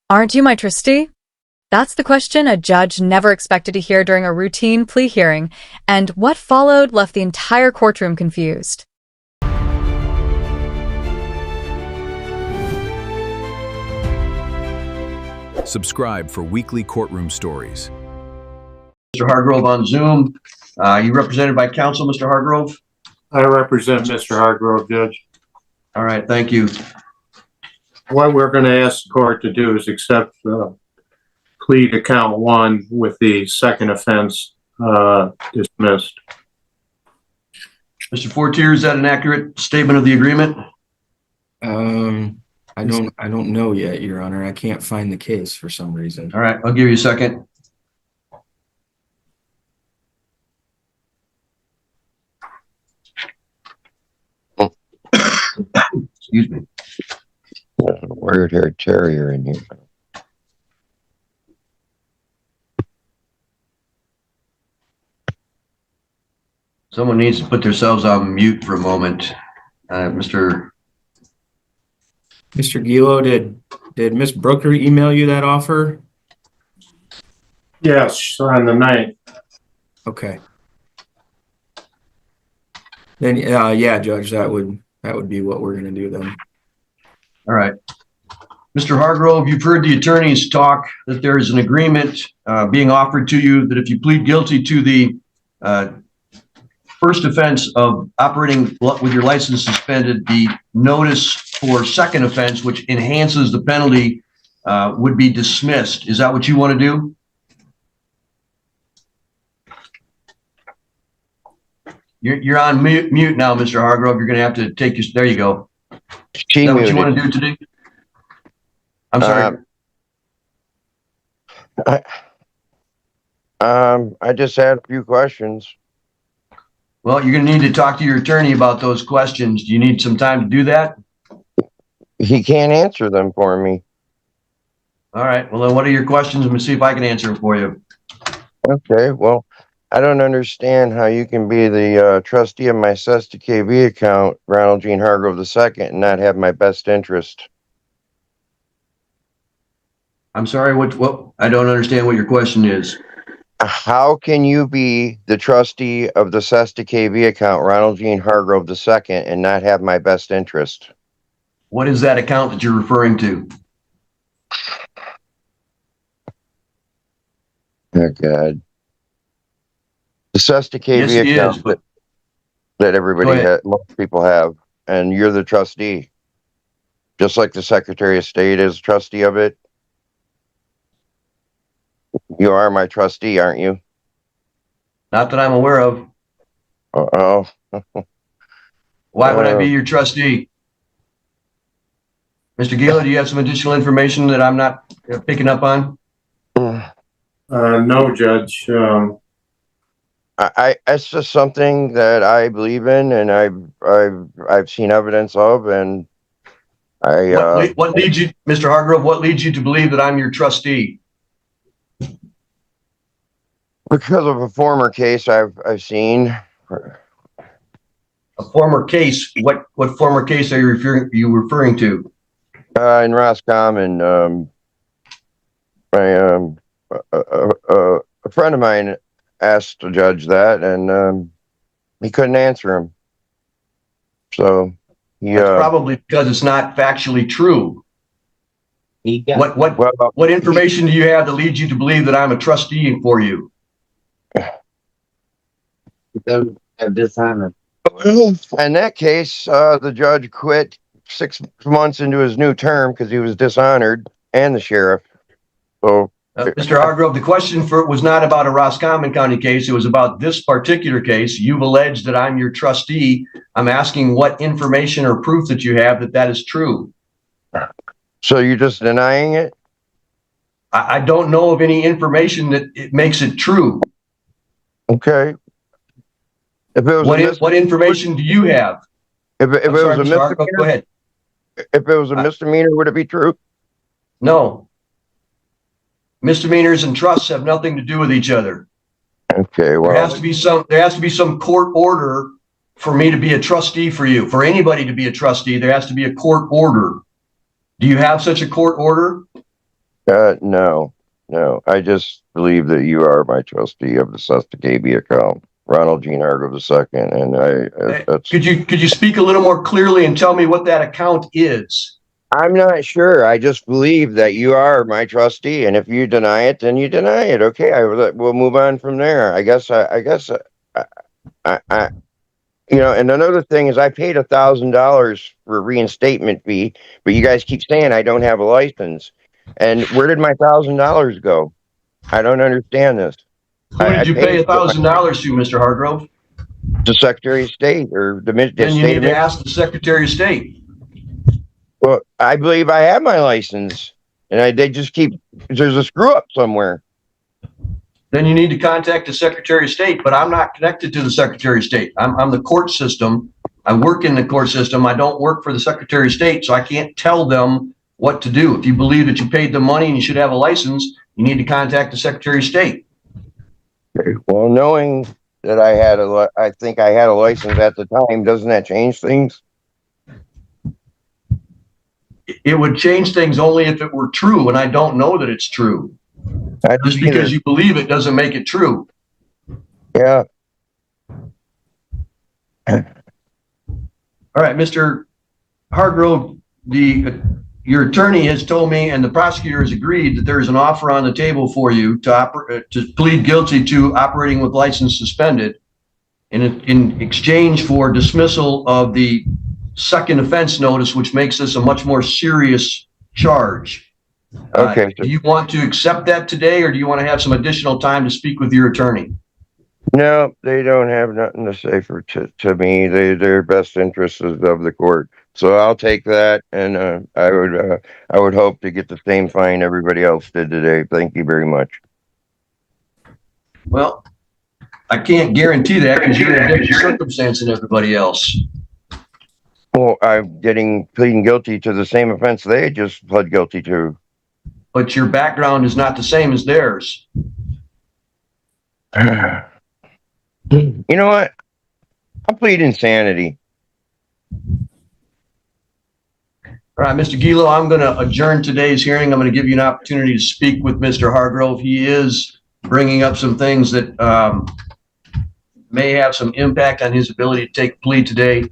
Aren't you my trustee? That's the question a judge never expected to hear during a routine plea hearing, and what followed left the entire courtroom confused. Subscribe for weekly courtroom stories. Mr. Hargrove on Zoom. You represented by counsel, Mr. Hargrove? I represent Mr. Hargrove, Judge. All right, thank you. What we're going to ask the court to do is accept plea to count one with the second offense dismissed. Mr. Fortier, is that an accurate statement of the agreement? I don't know yet, Your Honor. I can't find the case for some reason. All right, I'll give you a second. Excuse me. Weird-haired terrier in here. Someone needs to put themselves on mute for a moment. Mr. Gilo, did Miss Brooker email you that offer? Yes, on the 9th. Okay. Then yeah, Judge, that would be what we're gonna do then. All right. Mr. Hargrove, you've heard the attorneys talk that there is an agreement being offered to you that if you plead guilty to the first offense of operating with your license suspended, the notice for second offense, which enhances the penalty, would be dismissed. Is that what you want to do? You're on mute now, Mr. Hargrove. You're going to have to take your, there you go. Is that what you want to do today? I'm sorry. I just had a few questions. Well, you're going to need to talk to your attorney about those questions. Do you need some time to do that? He can't answer them for me. All right. Well, then what are your questions? Let me see if I can answer them for you. Okay, well, I don't understand how you can be the trustee of my Trustee KV account, Ronald Gene Hargrove II, and not have my best interest. I'm sorry, what I don't understand what your question is. How can you be the trustee of the Trustee KV account, Ronald Gene Hargrove II, and not have my best interest? What is that account that you're referring to? Oh, God. The Trustee KV account that everybody has, most people have, and you're the trustee. Just like the Secretary of State is trustee of it. You are my trustee, aren't you? Not that I'm aware of. Uh-oh. Why would I be your trustee? Mr. Gila, do you have some additional information that I'm not picking up on? No, Judge. It's just something that I believe in, and I've seen evidence of, and what leads you, Mr. Hargrove? What leads you to believe that I'm your trustee? Because of a former case I've seen. A former case? What former case are you referring to? In Roscommon, a friend of mine asked the judge that, and he couldn't answer him. So that's probably because it's not factually true. What information do you have that leads you to believe that I'm a trustee for you? In that case, the judge quit 6 months into his new term because he was dishonored, and the sheriff. So, Mr. Hargrove, the question was not about a Roscommon County case. It was about this particular case. You've alleged that I'm your trustee. I'm asking what information or proof that you have that is true. So you're just denying it? I don't know of any information that it makes it true. Okay. If it was what information do you have? If it was a misdemeanor, go ahead. If it was a misdemeanor, would it be true? No. Misdemeanors and trusts have nothing to do with each other. Okay, well, there has to be some court order for me to be a trustee for you. For anybody to be a trustee, there has to be a court order. Do you have such a court order? No. I just believe that you are my trustee of the Sustacabie account, Ronald Gene Hargrove II, and that's. Could you speak a little more clearly and tell me what that account is? I'm not sure. I just believe that you are my trustee, and if you deny it, then you deny it. Okay, we'll move on from there. I guess. And another thing is, I paid $1,000 for a reinstatement fee, but you guys keep saying I don't have a license. And where did my $1,000 go? I don't understand this. Who did you pay $1,000 to, Mr. Hargrove? The Secretary of State or the Then you state need to ask the Secretary of State. Well, I believe I have my license, and they just keep. There's a screw up somewhere. Then you need to contact the Secretary of State. But I'm not connected to the Secretary of State. I'm the court system. I work in the court system. I don't work for the Secretary of State, so I can't tell them what to do. If you believe that you paid the money and you should have a license, you need to contact the Secretary of State. Okay. Well, knowing that I think I had a license at the time, doesn't that change things? It would change things only if it were true, and I don't know that it's true. Just because you believe it doesn't make it true. Yeah. All right, Mr. Hargrove, your attorney has told me, and the prosecutor has agreed, that there is an offer on the table for you to plead guilty to operating with license suspended in exchange for dismissal of the second offense notice, which makes this a much more serious charge. Okay. Do you want to accept that today, or do you want to have some additional time to speak with your attorney? No, they don't have nothing to say to me. Their best interest is of the court. So I'll take that, and I would hope to get the same fine everybody else did today. Thank you very much. Well, I can't guarantee that because you're in a different circumstance than everybody else. Well, I'm pleading guilty to the same offense they just pled guilty to. But your background is not the same as theirs. You know what? I'll plead insanity. All right, Mr. Gilo, I'm going to adjourn today's hearing. I'm going to give you an opportunity to speak with Mr. Hargrove. He is bringing up some things that may have some impact on his ability to take a plea today.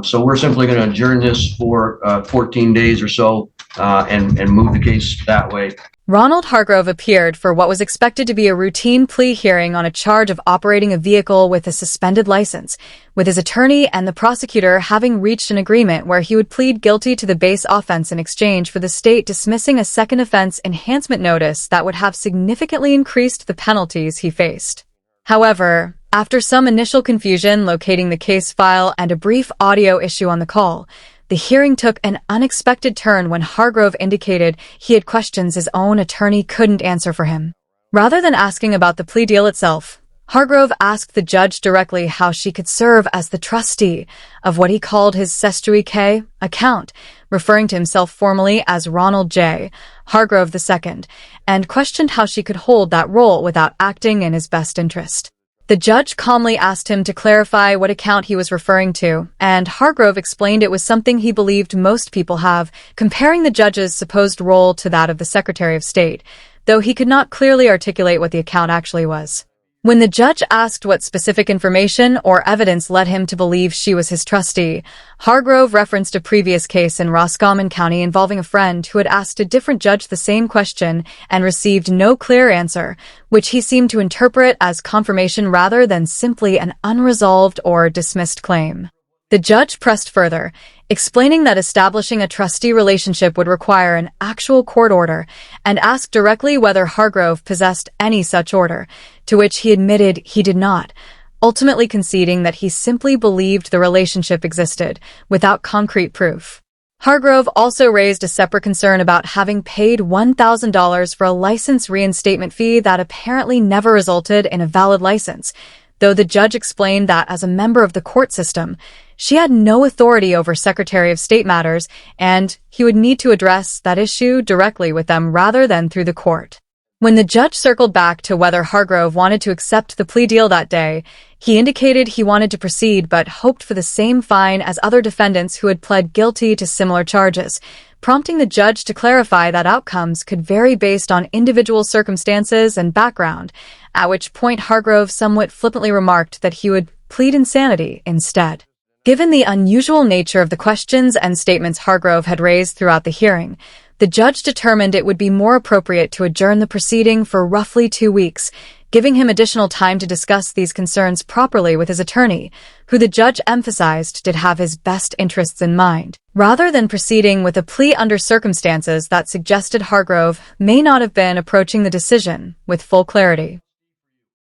So we're simply going to adjourn this for 14 days or so and move the case that way. Ronald Hargrove appeared for what was expected to be a routine plea hearing on a charge of operating a vehicle with a suspended license, with his attorney and the prosecutor having reached an agreement where he would plead guilty to the base offense in exchange for the state dismissing a second offense enhancement notice that would have significantly increased the penalties he faced. However, after some initial confusion locating the case file and a brief audio issue on the call, the hearing took an unexpected turn when Hargrove indicated he had questions his own attorney couldn't answer for him. Rather than asking about the plea deal itself, Hargrove asked the judge directly how she could serve as the trustee of what he called his Sustacabie account, referring to himself formally as Ronald J. Hargrove II, and questioned how she could hold that role without acting in his best interest. The judge calmly asked him to clarify what account he was referring to, and Hargrove explained it was something he believed most people have, comparing the judge's supposed role to that of the Secretary of State, though he could not clearly articulate what the account actually was. When the judge asked what specific information or evidence led him to believe she was his trustee, Hargrove referenced a previous case in Roscommon County involving a friend who had asked a different judge the same question and received no clear answer, which he seemed to interpret as confirmation rather than simply an unresolved or dismissed claim. The judge pressed further, explaining that establishing a trustee relationship would require an actual court order, and asked directly whether Hargrove possessed any such order, to which he admitted he did not, ultimately conceding that he simply believed the relationship existed, without concrete proof. Hargrove also raised a separate concern about having paid $1,000 for a license reinstatement fee that apparently never resulted in a valid license, though the judge explained that as a member of the court system, she had no authority over Secretary of State matters, and he would need to address that issue directly with them rather than through the court. When the judge circled back to whether Hargrove wanted to accept the plea deal that day, he indicated he wanted to proceed but hoped for the same fine as other defendants who had pled guilty to similar charges, prompting the judge to clarify that outcomes could vary based on individual circumstances and background, at which point Hargrove somewhat flippantly remarked that he would plead insanity instead. Given the unusual nature of the questions and statements Hargrove had raised throughout the hearing, the judge determined it would be more appropriate to adjourn the proceeding for roughly 2 weeks, giving him additional time to discuss these concerns properly with his attorney, who the judge emphasized did have his best interests in mind. Rather than proceeding with a plea under circumstances that suggested Hargrove may not have been approaching the decision with full clarity.